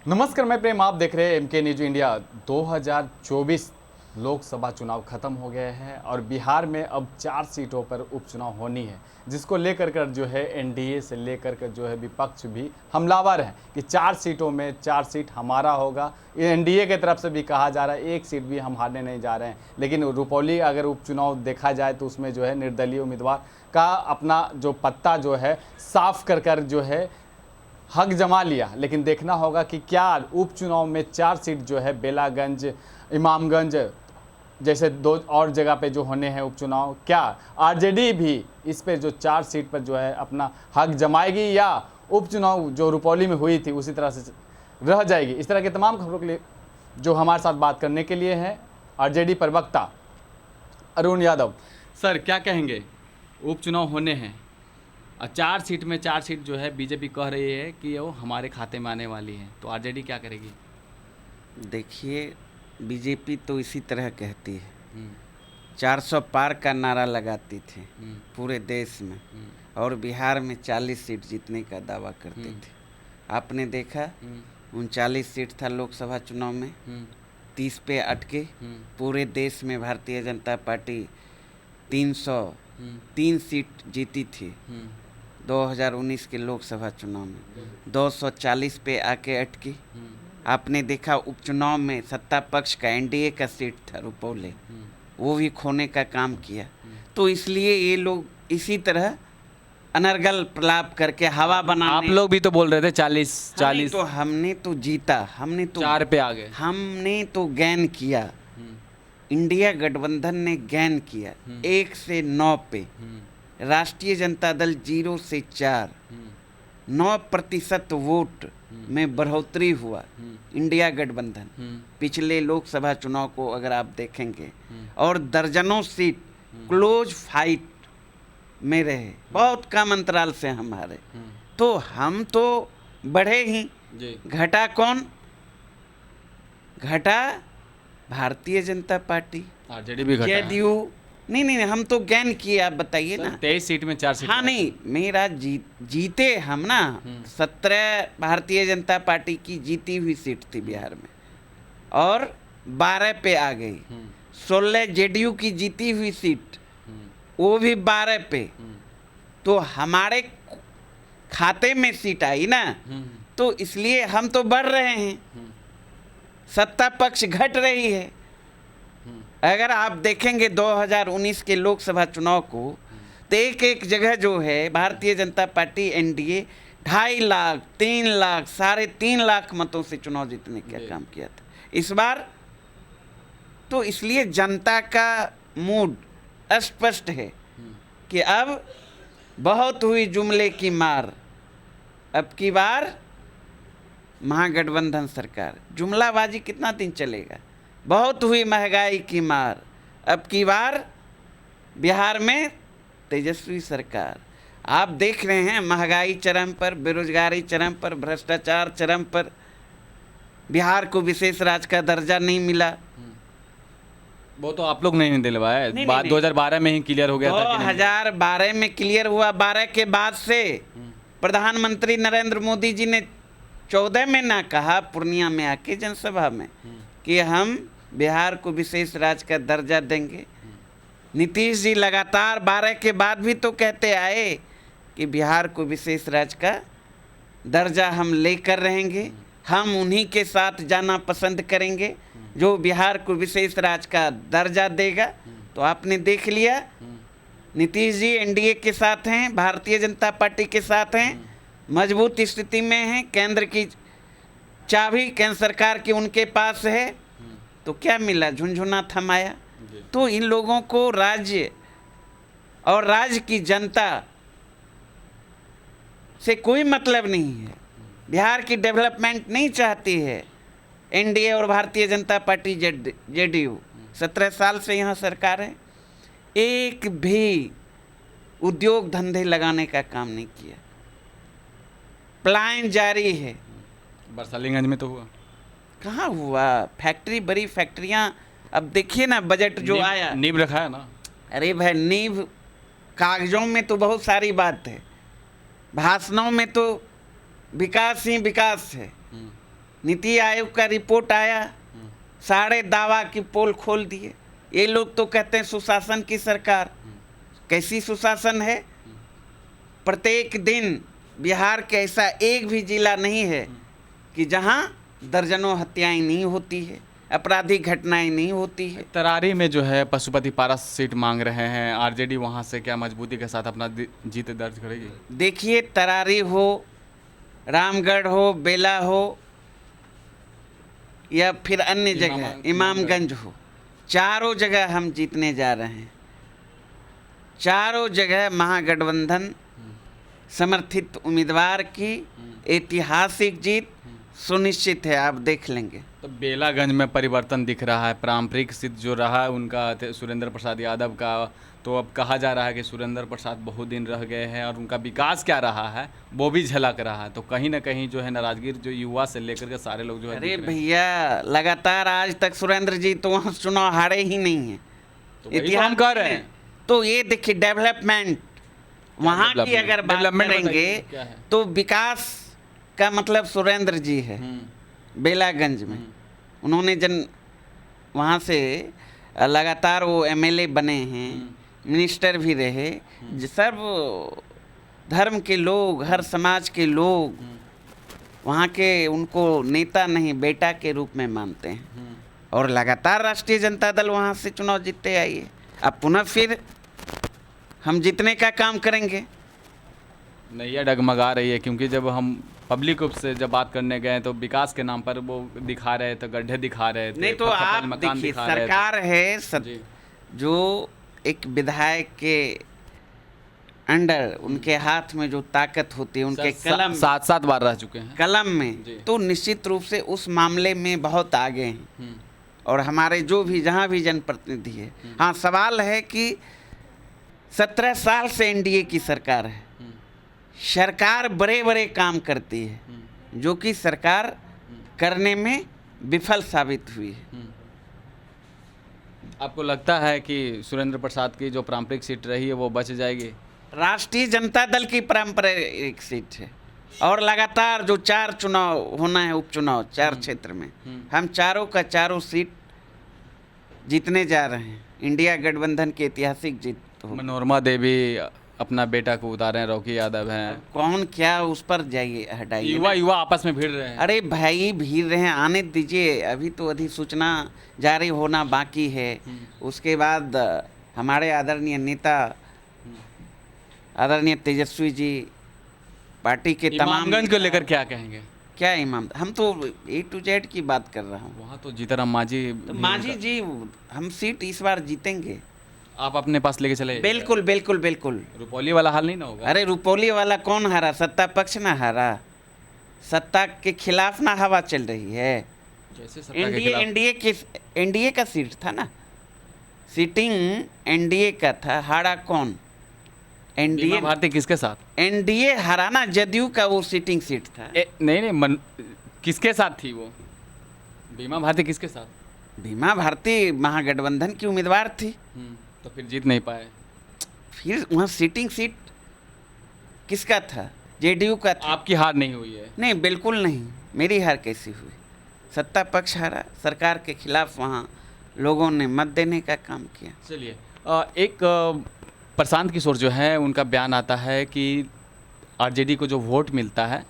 नमस्कार, मैं प्रेम, आप देख रहे हैं एमके न्यूज इंडिया। 2024 लोकसभा चुनाव खत्म हो गए हैं और बिहार में अब 4 सीटों पर उपचुनाव होनी है, जिसको लेकर कर जो है एनडीए से लेकर कर जो है विपक्ष भी हमलावर है कि 4 सीटों में 4 सीट हमारा होगा। एनडीए की तरफ से भी कहा जा रहा है 1 सीट भी हम हारने नहीं जा रहे हैं। लेकिन रुपौली अगर उपचुनाव देखा जाए तो उसमें जो है निर्दलीय उम्मीदवार का अपना जो पत्ता जो है साफ कर जो है हक जमा लिया। लेकिन देखना होगा कि क्या उपचुनाव में 4 सीट जो है बेलागंज, इमामगंज जैसे 2 और जगह पे जो होने हैं उपचुनाव, क्या आरजेडी भी इस पे जो 4 सीट पर जो है अपना हक जमाएगी या उपचुनाव जो रुपौली में हुई थी उसी तरह से रह जाएगी। इस तरह के तमाम खबरों के लिए जो हमारे साथ बात करने के लिए हैं आरजेडी प्रवक्ता अरुण यादव। सर, क्या कहेंगे? उपचुनाव होने हैं और 4 सीट में 4 सीट जो है बीजेपी कह रही है कि वो हमारे खाते में आने वाली है, तो आरजेडी क्या करेगी? देखिए, बीजेपी तो इसी तरह कहती है। 400 पार का नारा लगाती थी पूरे देश में और बिहार में 40 सीट जीतने का दावा करते थे। आपने देखा 39 सीट था लोकसभा चुनाव में, 30 पे अटके। पूरे देश में भारतीय जनता पार्टी 303 सीट जीती थी 2019 के लोकसभा चुनाव में, 240 पे आके अटकी। आपने देखा उपचुनाव में सत्ता पक्ष का एनडीए का सीट था रुपौली, वो भी खोने का काम किया। तो इसलिए ये लोग इसी तरह अनर्गल प्रलाप करके हवा बना। आप लोग भी तो बोल रहे थे 40 तो हमने तो जीता, हमने तो 4 पे आ गए, हमने तो गैन किया। इंडिया गठबंधन ने गैन किया 1 से 9 पे। राष्ट्रीय जनता दल 0 से 4, 9% वोट में बढ़ोतरी हुआ। इंडिया गठबंधन पिछले लोकसभा चुनाव को अगर आप देखेंगे और दर्जनों सीट क्लोज फाइट में रहे, बहुत कम अंतराल से हमारे, तो हम तो बढ़े ही। घटा कौन? घटा भारतीय जनता पार्टी, आरजेडी भी घटा, जेडीयू नहीं, हम तो गैन किए। आप बताइए ना। 23 सीट में 4 सीट। हाँ नहीं, मेरा जीते हम ना। 17 भारतीय जनता पार्टी की जीती हुई सीट थी बिहार में और 12 पे आ गई। 16 जेडीयू की जीती हुई सीट, वो भी 12 पे। तो हमारे खाते में सीट आई ना, तो इसलिए हम तो बढ़ रहे हैं, सत्ता पक्ष घट रही है। अगर आप देखेंगे 2019 के लोकसभा चुनाव को, तो एक जगह जो है भारतीय जनता पार्टी एनडीए 2.5 लाख, 3 लाख, 3.5 लाख मतों से चुनाव जीतने का काम किया था। इस बार तो इसलिए जनता का मूड स्पष्ट है कि अब बहुत हुई जुमले की मार, अब की बार महागठबंधन सरकार। जुमलाबाजी कितना दिन चलेगा? बहुत हुई महंगाई की मार, अब की बार बिहार में तेजस्वी सरकार। आप देख रहे हैं महंगाई चरम पर, बेरोजगारी चरम पर, भ्रष्टाचार चरम पर। बिहार को विशेष राज्य का दर्जा नहीं मिला। वो तो आप लोग नहीं दिलवाए, बात 2012 में ही क्लियर हो गया था। 2012 में क्लियर हुआ। 12 के बाद से प्रधानमंत्री नरेंद्र मोदी जी ने 14 में ना कहा पूर्णिया में आके जनसभा में कि हम बिहार को विशेष राज्य का दर्जा देंगे। नीतीश जी लगातार 12 के बाद भी तो कहते आए कि बिहार को विशेष राज्य का दर्जा हम लेकर रहेंगे, हम उन्हीं के साथ जाना पसंद करेंगे जो बिहार को विशेष राज्य का दर्जा देगा। तो आपने देख लिया, नीतीश जी एनडीए के साथ हैं, भारतीय जनता पार्टी के साथ हैं, मजबूत स्थिति में हैं, केंद्र की चाबी केंद्र सरकार की उनके पास है। तो क्या मिला? झुनझुना थमाया। तो इन लोगों को राज्य और राज्य की जनता से कोई मतलब नहीं है। बिहार की डेवलपमेंट नहीं चाहती है एनडीए और भारतीय जनता पार्टी जेडीयू। 17 साल से यहाँ सरकार है, एक भी उद्योग धंधे लगाने का काम नहीं किया। पलायन जारी है। बरसालीगंज में तो हुआ, कहाँ हुआ? फैक्ट्री, बड़ी फैक्ट्रियाँ। अब देखिए ना, बजट जो आया, नींव रखा है ना। अरे भाई, नींव कागजों में तो बहुत सारी बात है, भाषणों में तो विकास ही विकास है। नीति आयोग का रिपोर्ट आया, सारे दावा की पोल खोल दिए। ये लोग तो कहते हैं सुशासन की सरकार। कैसी सुशासन है? प्रत्येक दिन बिहार के ऐसा एक भी जिला नहीं है कि जहां दर्जनों हत्याएं नहीं होती है, आपराधिक घटनाएं नहीं होती है। तरारी में जो है पशुपति पारस सीट मांग रहे हैं, आरजेडी वहां से क्या मजबूती के साथ अपना जीत दर्ज करेगी? देखिए, तरारी हो, रामगढ़ हो, बेला हो या फिर अन्य जगह इमामगंज हो, चारों जगह हम जीतने जा रहे हैं। चारों जगह महागठबंधन समर्थित उम्मीदवार की ऐतिहासिक जीत सुनिश्चित है, आप देख लेंगे। तो बेलागंज में परिवर्तन दिख रहा है, पारंपरिक सीट जो रहा है उनका सुरेंद्र प्रसाद यादव का, तो अब कहा जा रहा है कि सुरेंद्र प्रसाद बहुत दिन रह गए हैं और उनका विकास क्या रहा है वो भी झलक रहा है। तो कहीं ना कहीं जो है नाराजगी जो युवा से लेकर के सारे लोग जो है अरे भैया, लगातार आज तक सुरेंद्र जी तो वहाँ चुनाव हारे ही नहीं है। तो इतिहास हम कर रहे हैं। तो ये देखिए, डेवलपमेंट वहाँ की अगर बात करेंगे तो विकास का मतलब सुरेंद्र जी है। बेलागंज में उन्होंने वहाँ से लगातार वो एमएलए बने हैं, मिनिस्टर भी रहे। सर्व धर्म के लोग, हर समाज के लोग वहाँ के उनको नेता नहीं बेटा के रूप में मानते हैं और लगातार राष्ट्रीय जनता दल वहाँ से चुनाव जीतते आई है। अब पुनः फिर हम जीतने का काम करेंगे। नैया डगमगा रही है, क्योंकि जब हम पब्लिक से जब बात करने गए तो विकास के नाम पर वो दिखा रहे थे, गड्ढे दिखा रहे थे। नहीं तो आप देखिए, सरकार है जो एक विधायक के अंडर उनके हाथ में जो ताकत होती है, उनके कलम 7 बार रह चुके हैं कलम में, तो निश्चित रूप से उस मामले में बहुत आगे हैं। और हमारे जो भी जहाँ भी जनप्रतिनिधि है, हाँ, सवाल है कि 17 साल से एनडीए की सरकार है। सरकार बड़े बड़े काम करती है जो कि सरकार करने में विफल साबित हुई है। आपको लगता है कि सुरेंद्र प्रसाद की जो पारंपरिक सीट रही है वो बच जाएगी? राष्ट्रीय जनता दल की पारंपरिक सीट है और लगातार जो 4 चुनाव होना है, उपचुनाव 4 क्षेत्र में, हम चारों का चारों सीट जीतने जा रहे हैं। इंडिया गठबंधन की ऐतिहासिक जीत हो। मनोरमा देवी अपना बेटा को उतारे हैं, रॉकी यादव हैं, कौन क्या उस पर जाइए, हटाइए। युवा आपस में भिड़ रहे हैं। अरे भाई, भीड़ रहे हैं, आने दीजिए। अभी तो अधिसूचना जारी होना बाकी है। उसके बाद हमारे आदरणीय नेता आदरणीय तेजस्वी जी पार्टी के तमाम इमामगंज को लेकर क्या कहेंगे? क्या इमाम, हम तो A to Z की बात कर रहा हूँ। वहाँ तो जीतराम मांझी, तो मांझी जी, हम सीट इस बार जीतेंगे। आप अपने पास लेके चले? बिल्कुल बिल्कुल बिल्कुल। रुपौली वाला हाल नहीं ना होगा? अरे रुपौली वाला कौन हारा? सत्ता पक्ष ना हारा, सत्ता के खिलाफ ना हवा चल रही है। एनडीए का सीट था ना, सीटिंग एनडीए का था। हारा कौन? एनडीए। भारती किसके साथ? एनडीए हराना जदयू का वो सीटिंग सीट था। नहीं, किसके साथ थी वो? बीमा भारती किसके साथ? बीमा भारती महागठबंधन की उम्मीदवार थी। तो फिर जीत नहीं पाए। फिर वहाँ सीटिंग सीट किसका था? जेडीयू का था। आपकी हार नहीं हुई है? नहीं, बिल्कुल नहीं। मेरी हार कैसी हुई? सत्ता पक्ष हारा, सरकार के खिलाफ वहाँ लोगों ने मत देने का काम किया। चलिए, एक प्रशांत किशोर जो है उनका बयान आता है कि आरजेडी को जो वोट मिलता है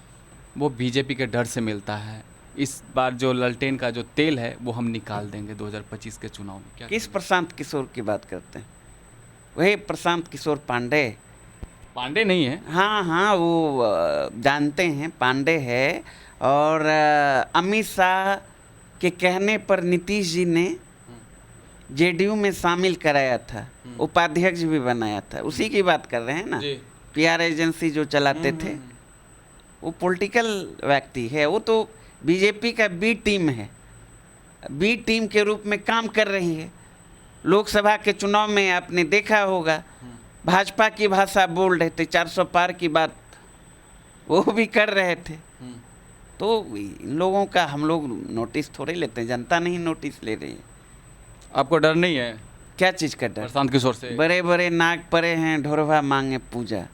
वो बीजेपी के डर से मिलता है। इस बार जो ललटेन का जो तेल है वो हम निकाल देंगे 2025 के चुनाव में। क्या किस प्रशांत किशोर की बात करते हैं? वही प्रशांत किशोर पांडे नहीं है? हाँ, वो जानते हैं, पांडे है। और अमित शाह के कहने पर नीतीश जी ने जेडीयू में शामिल कराया था, उपाध्यक्ष भी बनाया था। उसी की बात कर रहे हैं ना? पीआर एजेंसी जो चलाते थे, वो पॉलिटिकल व्यक्ति है। वो तो बीजेपी का बी टीम है, बी टीम के रूप में काम कर रही है। लोकसभा के चुनाव में आपने देखा होगा, भाजपा की भाषा बोल रहे थे, 400 पार की बात वो भी कर रहे थे। तो इन लोगों का हम लोग नोटिस थोड़े लेते हैं, जनता नहीं नोटिस ले रही है। आपको डर नहीं है? क्या चीज़ का डर? प्रशांत किशोर से? बड़े बड़े नाक परे हैं, ढोरवा मांगे पूजा।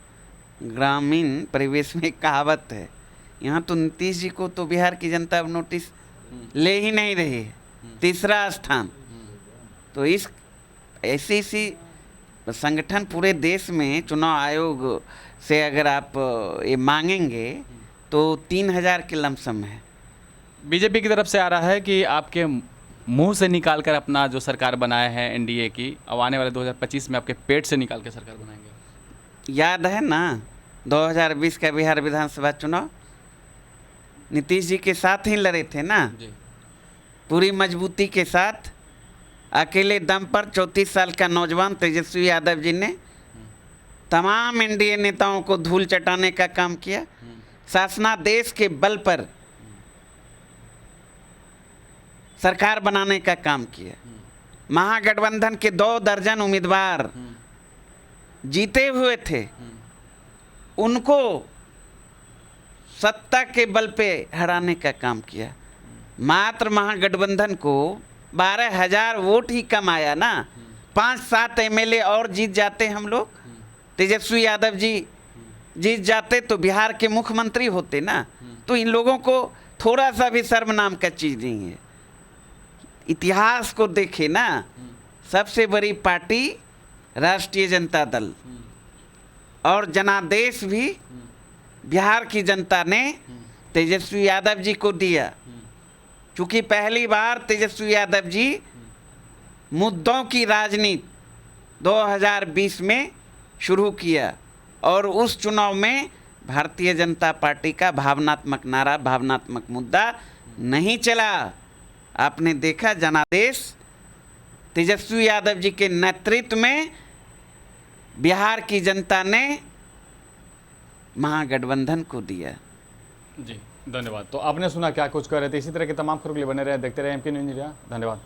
ग्रामीण परिवेश में एक कहावत है यहाँ तो नीतीश जी को तो बिहार की जनता अब नोटिस ले ही नहीं रही है, तीसरा स्थान। तो इस ऐसी संगठन पूरे देश में चुनाव आयोग से अगर आप ये मांगेंगे तो 3,000 के लमसम है। बीजेपी की तरफ से आ रहा है कि आपके मुंह से निकाल कर अपना जो सरकार बनाया है एनडीए की, अब आने वाले 2025 में आपके पेट से निकाल के सरकार बनाएंगे। याद है ना 2020 का बिहार विधानसभा चुनाव, नीतीश जी के साथ ही लड़े थे ना, पूरी मजबूती के साथ, अकेले दम पर 34 साल का नौजवान तेजस्वी यादव जी ने तमाम एनडीए नेताओं को धूल चटाने का काम किया, शासनादेश के बल पर सरकार बनाने का काम किया। महागठबंधन के 2 दर्जन उम्मीदवार जीते हुए थे, उनको सत्ता के बल पे हराने का काम किया। मात्र महागठबंधन को 12,000 वोट ही कम आया ना, 5-7 एमएलए और जीत जाते हम लोग, तेजस्वी यादव जी जीत जाते तो बिहार के मुख्यमंत्री होते ना। तो इन लोगों को थोड़ा सा भी शर्म नाम का चीज़ नहीं है। इतिहास को देखे ना, सबसे बड़ी पार्टी राष्ट्रीय जनता दल और जनादेश भी बिहार की जनता ने तेजस्वी यादव जी को दिया, क्योंकि पहली बार तेजस्वी यादव जी मुद्दों की राजनीति 2020 में शुरू किया और उस चुनाव में भारतीय जनता पार्टी का भावनात्मक नारा, भावनात्मक मुद्दा नहीं चला। आपने देखा जनादेश तेजस्वी यादव जी के नेतृत्व में बिहार की जनता ने महागठबंधन को दिया। जी धन्यवाद। तो आपने सुना क्या कुछ कर रहे थे। इसी तरह के तमाम खबरों के लिए बने रहे, देखते रहे एमके न्यूज़ इंडिया। धन्यवाद।